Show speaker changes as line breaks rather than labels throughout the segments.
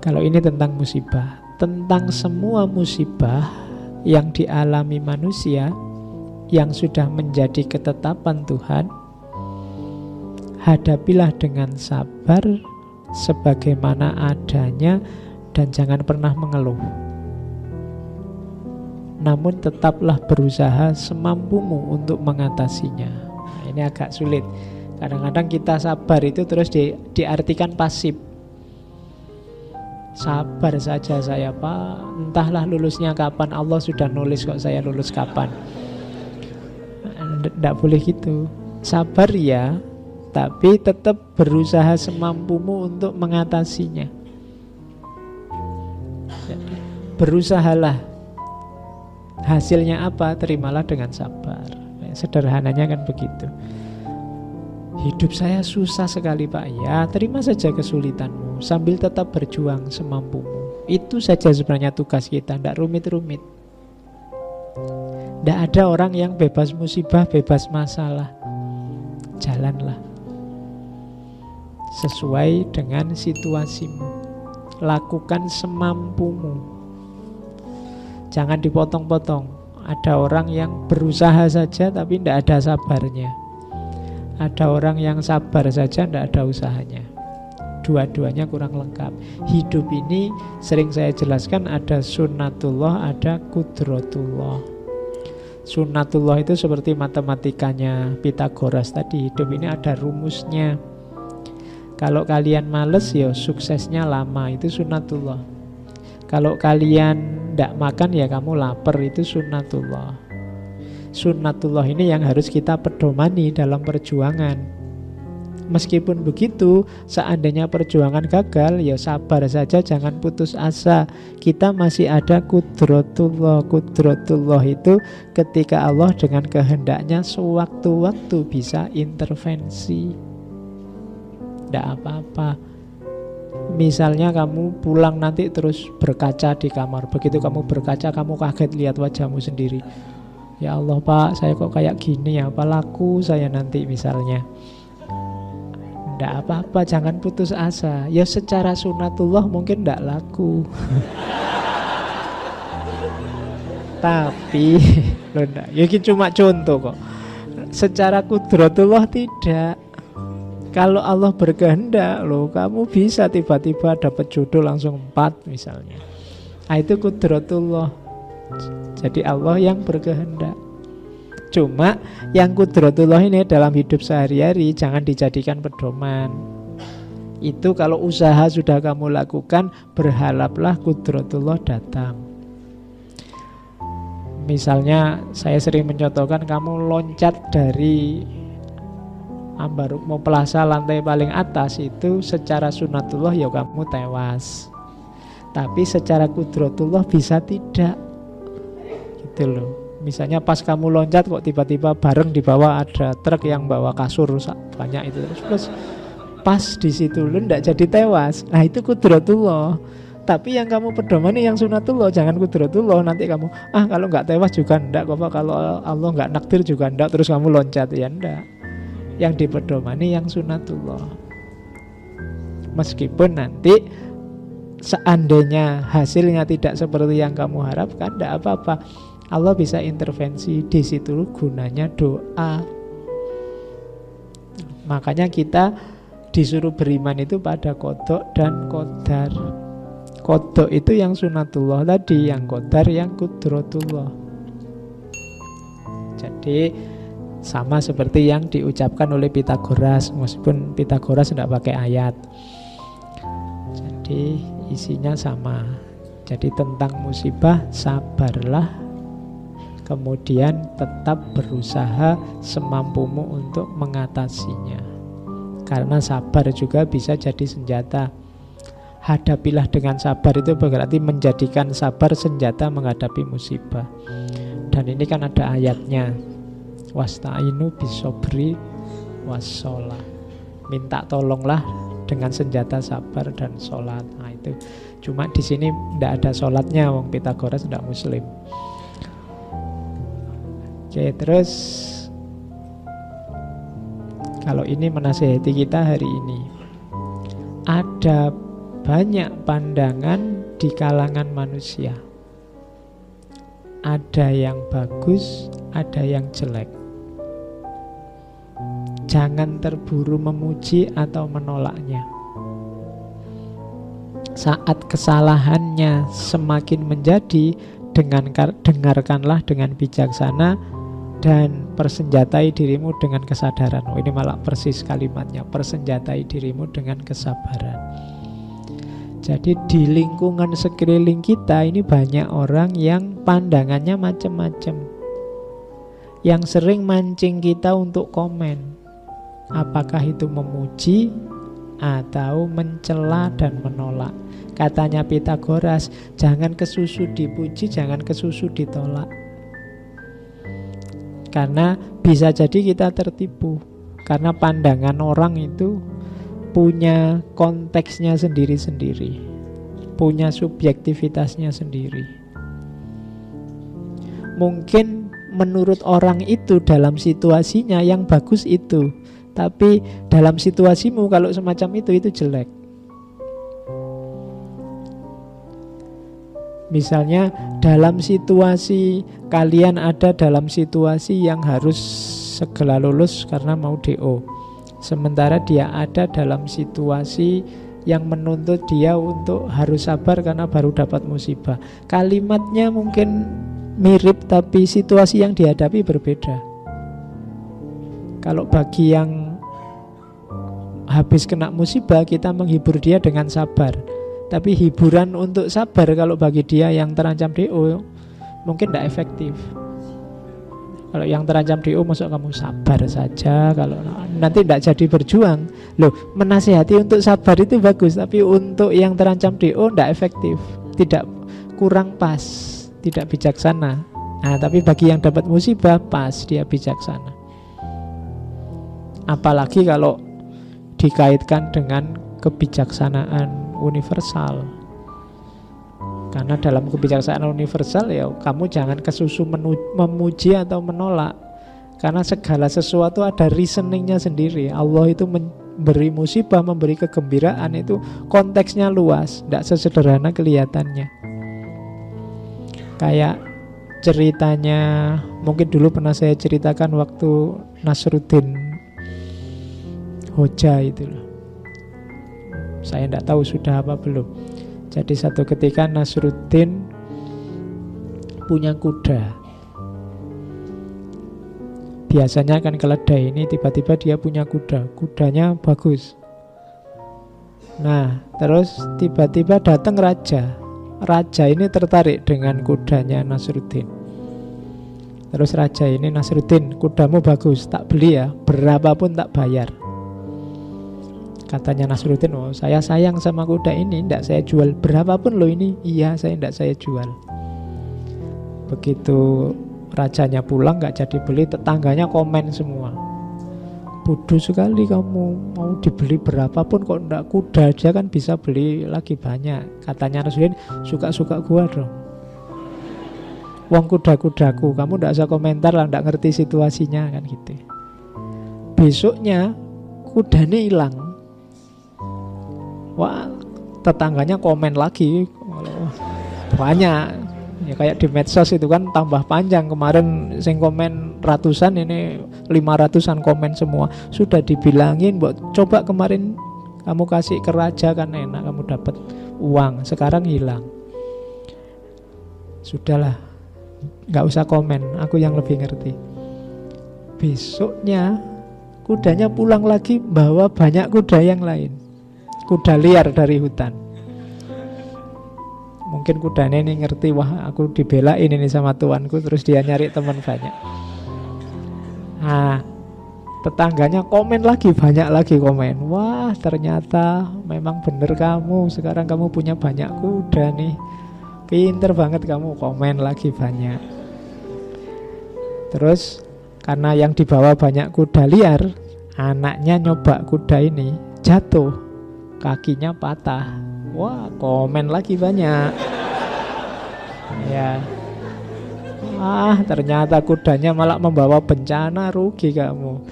Kalau ini tentang musibah. Tentang semua musibah yang dialami manusia, yang sudah menjadi ketetapan Tuhan, hadapilah dengan sabar sebagaimana adanya dan jangan pernah mengeluh. Namun tetaplah berusaha semampumu untuk mengatasinya. Nah, ini agak sulit. Kadang-kadang kita sabar itu terus diartikan pasif. Sabar saja saya Pak, entahlah lulusnya kapan, Allah sudah nulis kok saya lulus kapan. Tidak boleh gitu. Sabar ya, tapi tetap berusaha semampumu untuk mengatasinya. Berusahalah. Hasilnya apa? Terimalah dengan sabar. Sederhananya kan begitu. Hidup saya susah sekali Pak. Ya, terima saja kesulitanmu sambil tetap berjuang semampumu. Itu saja sebenarnya tugas kita, tidak rumit-rumit. Tidak ada orang yang bebas musibah, bebas masalah. Jalanlah sesuai dengan situasimu. Lakukan semampumu. Jangan dipotong-potong. Ada orang yang berusaha saja tapi tidak ada sabarnya. Ada orang yang sabar saja tidak ada usahanya. Dua-duanya kurang lengkap. Hidup ini sering saya jelaskan ada sunnatullah, ada kudratullah. Sunnatullah itu seperti matematikanya Pythagoras tadi. Hidup ini ada rumusnya. Kalau kalian males ya suksesnya lama, itu sunnatullah. Kalau kalian tidak makan ya kamu lapar, itu sunnatullah. Sunnatullah ini yang harus kita pedomani dalam perjuangan. Meskipun begitu, seandainya perjuangan gagal, ya sabar saja, jangan putus asa. Kita masih ada kudratullah. Kudratullah itu ketika Allah dengan kehendaknya sewaktu-waktu bisa intervensi. Tidak apa-apa. Misalnya kamu pulang nanti terus berkaca di kamar. Begitu kamu berkaca, kamu kaget lihat wajahmu sendiri. Ya Allah Pak, saya kok kayak gini ya, apa laku saya nanti misalnya. Tidak apa-apa, jangan putus asa. Ya secara sunnatullah mungkin tidak laku. Tapi loh, ini cuma contoh kok. Secara kudratullah tidak. Kalau Allah berkehendak loh, kamu bisa tiba-tiba dapat jodoh langsung 4 misalnya. Nah, itu kudratullah. Jadi Allah yang berkehendak. Cuma yang kudratullah ini dalam hidup sehari-hari jangan dijadikan pedoman. Itu kalau usaha sudah kamu lakukan, berharaplah kudratullah datang. Misalnya saya sering mencontohkan, kamu loncat dari Ambarukmo Plaza lantai paling atas, itu secara sunnatullah ya kamu tewas. Tapi secara kudratullah bisa tidak. Gitu loh. Misalnya pas kamu loncat kok tiba-tiba bareng di bawah ada truk yang bawa kasur banyak itu. Terus pas di situ lu ndak jadi tewas. Nah itu kudratullah. Tapi yang kamu pedomani yang sunatullah, jangan kudratullah. Nanti kamu kalau nggak tewas juga ndak kok, kalau Allah nggak nakdir juga ndak, terus kamu loncat ya ndak. Yang dipedomani yang sunatullah. Meskipun nanti seandainya hasilnya tidak seperti yang kamu harapkan, tidak apa-apa. Allah bisa intervensi. Di situ gunanya doa. Makanya kita disuruh beriman itu pada qada dan qadar. Qada itu yang sunatullah tadi, yang qadar yang kudratullah. Jadi sama seperti yang diucapkan oleh Pythagoras, meskipun Pythagoras tidak pakai ayat. Jadi isinya sama. Jadi tentang musibah, sabarlah, kemudian tetap berusaha semampumu untuk mengatasinya. Karena sabar juga bisa jadi senjata. Hadapilah dengan sabar itu berarti menjadikan sabar senjata menghadapi musibah. Dan ini kan ada ayatnya, wasta'inu bisobri wassalah. Minta tolonglah dengan senjata sabar dan sholat. Nah itu. Cuma di sini tidak ada sholatnya, wong Pythagoras tidak muslim. Oke, terus kalau ini menasihati kita hari ini, ada banyak pandangan di kalangan manusia. Ada yang bagus, ada yang jelek. Jangan terburu memuji atau menolaknya. Saat kesalahannya semakin menjadi, dengarkanlah dengan bijaksana dan persenjatai dirimu dengan kesadaran. Oh, ini malah persis kalimatnya, persenjatai dirimu dengan kesabaran. Jadi di lingkungan sekeliling kita ini banyak orang yang pandangannya macam-macam, yang sering mancing kita untuk komen. Apakah itu memuji atau mencela dan menolak? Katanya Pitagoras, jangan kesusu dipuji, jangan kesusu ditolak. Karena bisa jadi kita tertipu. Karena pandangan orang itu punya konteksnya sendiri-sendiri, punya subjektivitasnya sendiri. Mungkin menurut orang itu dalam situasinya yang bagus itu, tapi dalam situasimu kalau semacam itu jelek. Misalnya dalam situasi kalian ada dalam situasi yang harus segera lulus karena mau DO, sementara dia ada dalam situasi yang menuntut dia untuk harus sabar karena baru dapat musibah. Kalimatnya mungkin mirip tapi situasi yang dihadapi berbeda. Kalau bagi yang habis kena musibah, kita menghibur dia dengan sabar. Tapi hiburan untuk sabar kalau bagi dia yang terancam DO mungkin tidak efektif. Kalau yang terancam DO, masuk kamu sabar saja, kalau nanti tidak jadi berjuang. Loh, menasihati untuk sabar itu bagus, tapi untuk yang terancam DO tidak efektif, tidak, kurang pas, tidak bijaksana. Nah, tapi bagi yang dapat musibah pas, dia bijaksana. Apalagi kalau dikaitkan dengan kebijaksanaan universal. Karena dalam kebijaksanaan universal ya kamu jangan kesusu memuji atau menolak. Karena segala sesuatu ada reasoningnya sendiri. Allah itu memberi musibah, memberi kegembiraan itu konteksnya luas, tidak sesederhana kelihatannya. Kayak ceritanya, mungkin dulu pernah saya ceritakan waktu Nasruddin Hoja itu loh. Saya tidak tahu sudah apa belum. Jadi satu ketika Nasruddin punya kuda. Biasanya kan keledai, ini tiba-tiba dia punya kuda. Kudanya bagus. Nah, terus tiba-tiba datang raja. Raja ini tertarik dengan kudanya Nasruddin. Terus raja ini, Nasruddin, kudamu bagus, tak beli ya, berapapun tak bayar. Katanya Nasruddin, oh saya sayang sama kuda ini, tidak saya jual, berapapun loh ini. Iya, tidak saya jual. Begitu rajanya pulang gak jadi beli, tetangganya komen semua, bodoh sekali kamu, mau dibeli berapapun kok tidak, kuda aja kan bisa beli lagi banyak. Katanya Nasruddin, suka-suka gua dong, wong kuda-kudaku, kamu tidak usah komentar lah, tidak ngerti situasinya kan gitu. Besoknya kudanya hilang. Wah, tetangganya komen lagi, banyak. Ya kayak di medsos itu kan tambah panjang. Kemarin sing komen ratusan, ini 500-an komen semua. Sudah dibilangin, coba kemarin kamu kasih ke raja kan enak, kamu dapat uang, sekarang hilang. Sudahlah, gak usah komen, aku yang lebih ngerti. Besoknya kudanya pulang lagi, bawa banyak kuda yang lain, kuda liar dari hutan. Mungkin kudanya ini ngerti, wah aku dibelain ini sama tuanku, terus dia nyari teman banyak. Nah, tetangganya komen lagi, banyak lagi komen. Wah, ternyata memang bener kamu, sekarang kamu punya banyak kuda nih, pinter banget kamu, komen lagi banyak. Terus karena yang dibawa banyak kuda liar, anaknya nyoba kuda ini, jatuh, kakinya patah. Wah, komen lagi banyak. Ya. Ah, ternyata kudanya malah membawa bencana, rugi kamu.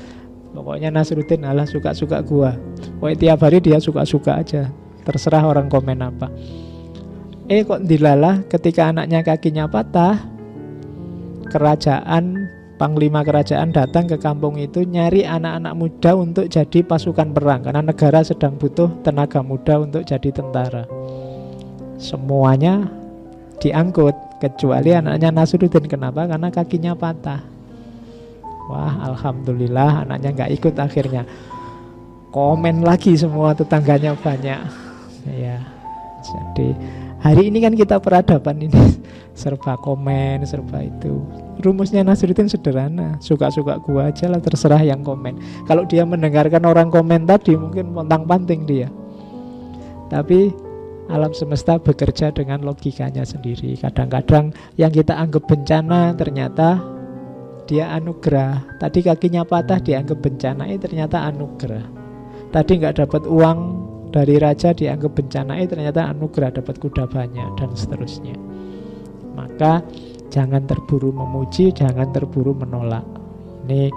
Pokoknya Nasruddin, alah suka-suka gua. Pokoknya tiap hari dia suka-suka aja. Terserah orang komen apa. Kok dilalah ketika anaknya kakinya patah, kerajaan, panglima kerajaan datang ke kampung itu nyari anak-anak muda untuk jadi pasukan perang, karena negara sedang butuh tenaga muda untuk jadi tentara. Semuanya diangkut kecuali anaknya Nasruddin. Kenapa? Karena kakinya patah. Wah, alhamdulillah anaknya nggak ikut akhirnya. Komen lagi semua tetangganya banyak. Ya, jadi hari ini kan kita peradaban ini serba komen, serba itu. Rumusnya Nasruddin sederhana, suka-suka gua aja lah, terserah yang komen. Kalau dia mendengarkan orang komen tadi mungkin pontang-panting dia. Tapi alam semesta bekerja dengan logikanya sendiri. Kadang-kadang yang kita anggap bencana ternyata dia anugerah. Tadi kakinya patah dianggap bencana, ternyata anugerah. Tadi nggak dapat uang dari raja dianggap bencana, ternyata anugerah, dapat kuda banyak, dan seterusnya. Maka jangan terburu memuji, jangan terburu menolak. Ini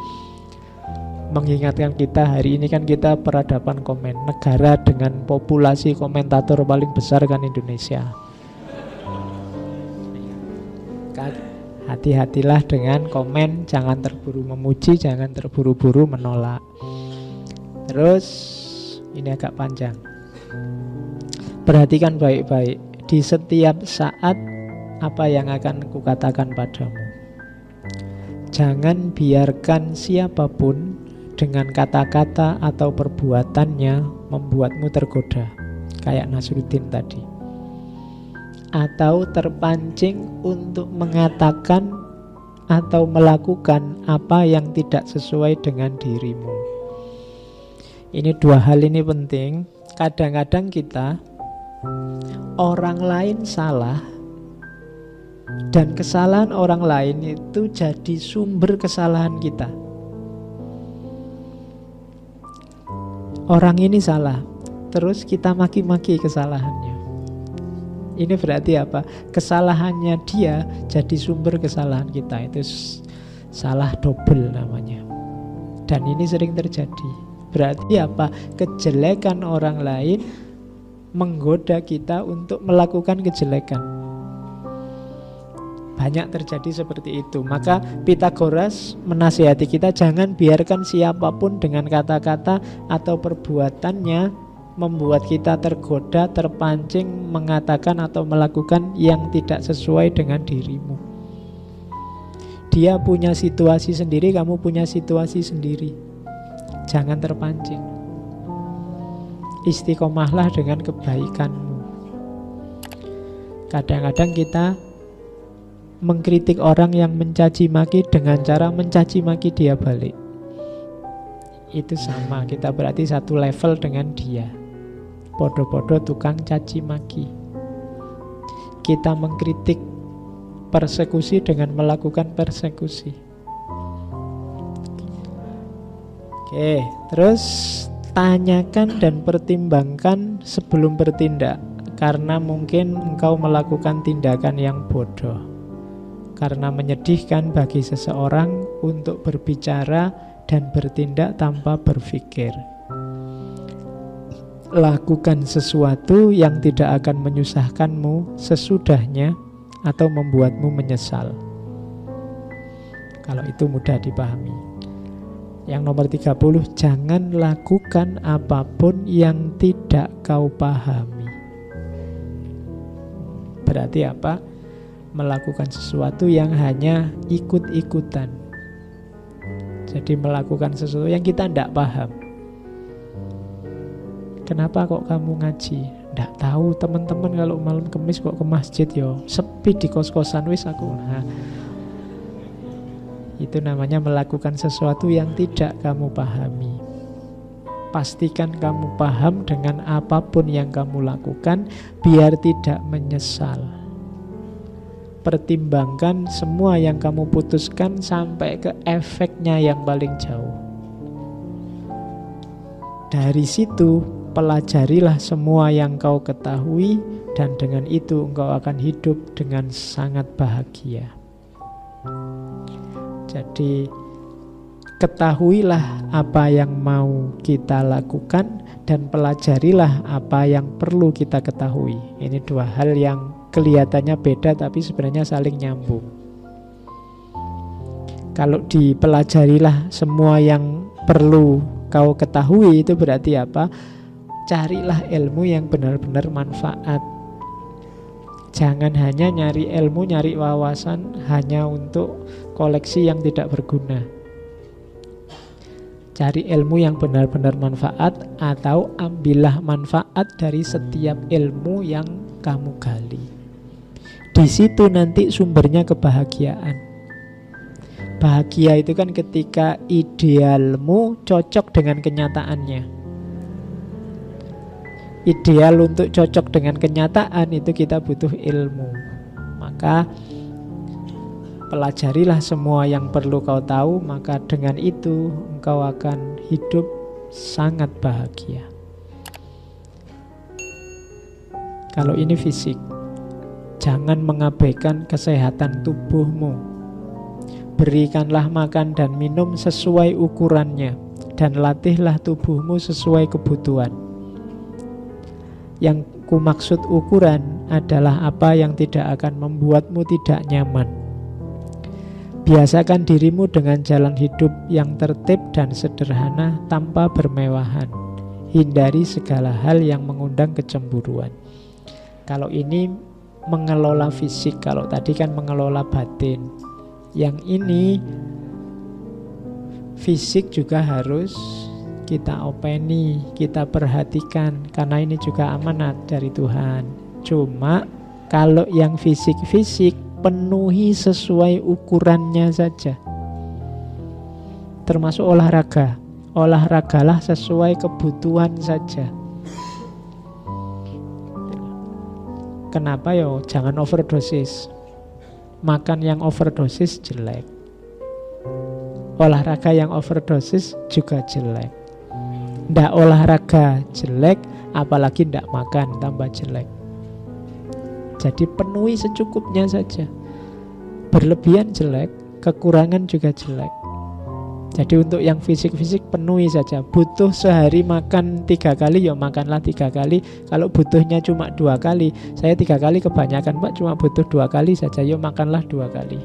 mengingatkan kita, hari ini kan kita peradaban komen. Negara dengan populasi komentator paling besar kan Indonesia. Hati-hatilah dengan komen, jangan terburu memuji, jangan terburu-buru menolak. Terus ini agak panjang. Perhatikan baik-baik di setiap saat apa yang akan kukatakan padamu. Jangan biarkan siapapun dengan kata-kata atau perbuatannya membuatmu tergoda, kayak Nasruddin tadi, atau terpancing untuk mengatakan atau melakukan apa yang tidak sesuai dengan dirimu. Ini dua hal ini penting. Kadang-kadang kita, orang lain salah, dan kesalahan orang lain itu jadi sumber kesalahan kita. Orang ini salah, terus kita maki-maki kesalahannya. Ini berarti apa? Kesalahannya dia jadi sumber kesalahan kita. Itu salah double namanya. Dan ini sering terjadi. Berarti apa? Kejelekan orang lain menggoda kita untuk melakukan kejelekan. Banyak terjadi seperti itu. Maka Pythagoras menasihati kita, jangan biarkan siapapun dengan kata-kata atau perbuatannya membuat kita tergoda, terpancing mengatakan atau melakukan yang tidak sesuai dengan dirimu. Dia punya situasi sendiri, kamu punya situasi sendiri. Jangan terpancing. Istiqomahlah dengan kebaikanmu. Kadang-kadang kita mengkritik orang yang mencaci maki dengan cara mencaci maki dia balik. Itu sama, kita berarti satu level dengan dia. Podo-podo tukang caci maki. Kita mengkritik persekusi dengan melakukan persekusi. Oke, terus tanyakan dan pertimbangkan sebelum bertindak, karena mungkin engkau melakukan tindakan yang bodoh, karena menyedihkan bagi seseorang untuk berbicara dan bertindak tanpa berpikir. Lakukan sesuatu yang tidak akan menyusahkanmu sesudahnya atau membuatmu menyesal. Kalau itu mudah dipahami. Yang nomor 30, jangan lakukan apapun yang tidak kau pahami. Berarti apa? Melakukan sesuatu yang hanya ikut-ikutan. Jadi melakukan sesuatu yang kita tidak paham. Kenapa kok kamu ngaji? Tidak tahu, teman-teman kalau malam Kamis kok ke masjid yo. Sepi di kos-kosan wis aku. Nah, itu namanya melakukan sesuatu yang tidak kamu pahami. Pastikan kamu paham dengan apapun yang kamu lakukan, biar tidak menyesal. Pertimbangkan semua yang kamu putuskan sampai ke efeknya yang paling jauh. Dari situ pelajarilah semua yang kau ketahui, dan dengan itu engkau akan hidup dengan sangat bahagia. Jadi ketahuilah apa yang mau kita lakukan dan pelajarilah apa yang perlu kita ketahui. Ini dua hal yang kelihatannya beda tapi sebenarnya saling nyambung. Kalau dipelajarilah semua yang perlu kau ketahui, itu berarti apa? Carilah ilmu yang benar-benar manfaat. Jangan hanya nyari ilmu, nyari wawasan hanya untuk koleksi yang tidak berguna. Cari ilmu yang benar-benar manfaat, atau ambillah manfaat dari setiap ilmu yang kamu gali. Di situ nanti sumbernya kebahagiaan. Bahagia itu kan ketika idealmu cocok dengan kenyataannya. Ideal untuk cocok dengan kenyataan itu kita butuh ilmu. Maka pelajarilah semua yang perlu kau tahu, maka dengan itu engkau akan hidup sangat bahagia. Kalau ini fisik, jangan mengabaikan kesehatan tubuhmu. Berikanlah makan dan minum sesuai ukurannya, dan latihlah tubuhmu sesuai kebutuhan. Yang ku maksud ukuran adalah apa yang tidak akan membuatmu tidak nyaman. Biasakan dirimu dengan jalan hidup yang tertib dan sederhana tanpa bermewahan. Hindari segala hal yang mengundang kecemburuan. Kalau ini mengelola fisik, kalau tadi kan mengelola batin. Yang ini fisik juga harus kita openi, kita perhatikan, karena ini juga amanat dari Tuhan. Cuma kalau yang fisik-fisik, penuhi sesuai ukurannya saja. Termasuk olahraga. Olahragalah sesuai kebutuhan saja. Kenapa yo? Jangan overdosis. Makan yang overdosis jelek. Olahraga yang overdosis juga jelek. Ndak olahraga jelek, apalagi ndak makan tambah jelek. Jadi penuhi secukupnya saja. Berlebihan jelek, kekurangan juga jelek. Jadi untuk yang fisik-fisik penuhi saja. Butuh sehari makan 3 kali, ya makanlah 3 kali. Kalau butuhnya cuma 2 kali, saya 3 kali kebanyakan Pak, cuma butuh 2 kali saja, ya makanlah 2 kali.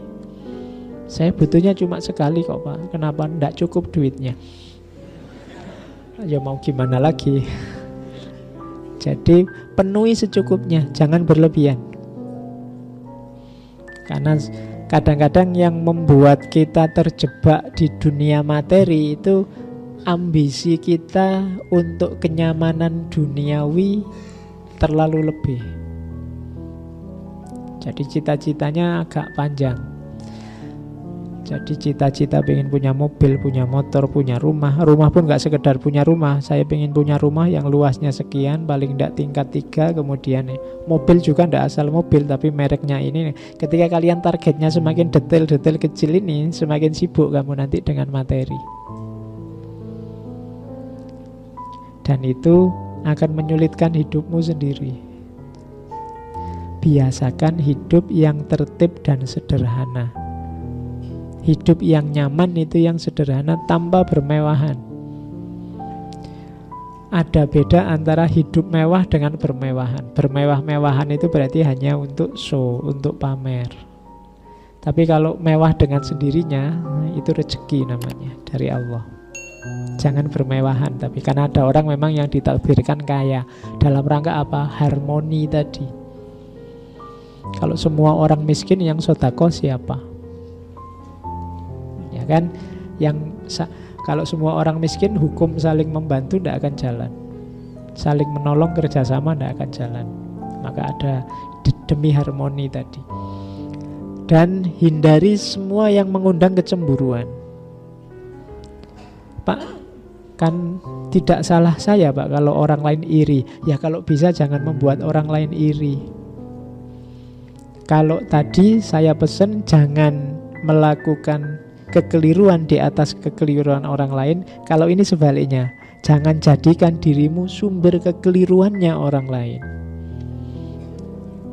Saya butuhnya cuma sekali kok Pak, kenapa ndak cukup duitnya? Ya mau gimana lagi. Jadi penuhi secukupnya, jangan berlebihan. Karena kadang-kadang yang membuat kita terjebak di dunia materi itu ambisi kita untuk kenyamanan duniawi terlalu lebih. Jadi cita-citanya agak panjang. Jadi cita-cita pengen punya mobil, punya motor, punya rumah. Rumah pun gak sekedar punya rumah. Saya pengen punya rumah yang luasnya sekian, paling tidak tingkat 3. Kemudian mobil juga tidak asal mobil, tapi mereknya ini. Ketika kalian targetnya semakin detail-detail kecil ini, semakin sibuk kamu nanti dengan materi. Dan itu akan menyulitkan hidupmu sendiri. Biasakan hidup yang tertib dan sederhana. Hidup yang nyaman itu yang sederhana tanpa bermewahan. Ada beda antara hidup mewah dengan bermewahan. Bermewah-mewahan itu berarti hanya untuk show, untuk pamer. Tapi kalau mewah dengan sendirinya, itu rezeki namanya dari Allah. Jangan bermewahan, tapi karena ada orang memang yang ditakdirkan kaya. Dalam rangka apa? Harmoni tadi. Kalau semua orang miskin, yang sedekah siapa? Ya kan? Kalau semua orang miskin, hukum saling membantu tidak akan jalan. Saling menolong, kerjasama tidak akan jalan. Maka ada demi harmoni tadi. Dan hindari semua yang mengundang kecemburuan. Pak, kan tidak salah saya Pak kalau orang lain iri. Ya kalau bisa jangan membuat orang lain iri. Kalau tadi saya pesan jangan melakukan kekeliruan di atas kekeliruan orang lain. Kalau ini sebaliknya, jangan jadikan dirimu sumber kekeliruannya orang lain.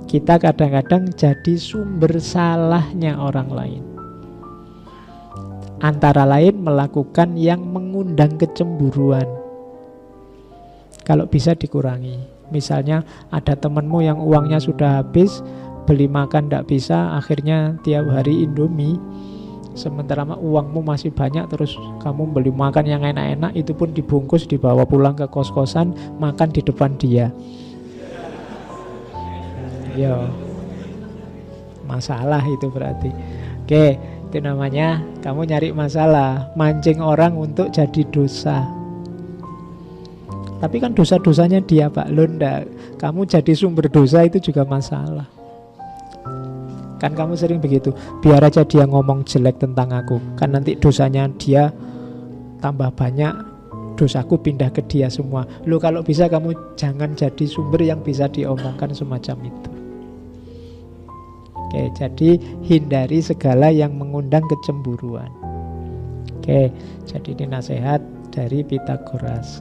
Kita kadang-kadang jadi sumber salahnya orang lain. Antara lain melakukan yang mengundang kecemburuan. Kalau bisa dikurangi. Misalnya ada temenmu yang uangnya sudah habis, beli makan tidak bisa, akhirnya tiap hari Indomie. Sementara uangmu masih banyak, terus kamu beli makan yang enak-enak, itu pun dibungkus, dibawa pulang ke kos-kosan, makan di depan dia. Yo, masalah itu berarti. Oke, itu namanya kamu nyari masalah, mancing orang untuk jadi dosa. Tapi kan dosa-dosanya dia, Pak. Lo ndak, kamu jadi sumber dosa itu juga masalah. Kan kamu sering begitu, biar aja dia ngomong jelek tentang aku, kan nanti dosanya dia tambah banyak, dosaku pindah ke dia semua. Lo kalau bisa kamu jangan jadi sumber yang bisa diomongkan semacam itu. Oke, jadi hindari segala yang mengundang kecemburuan. Oke, jadi ini nasihat dari Pythagoras.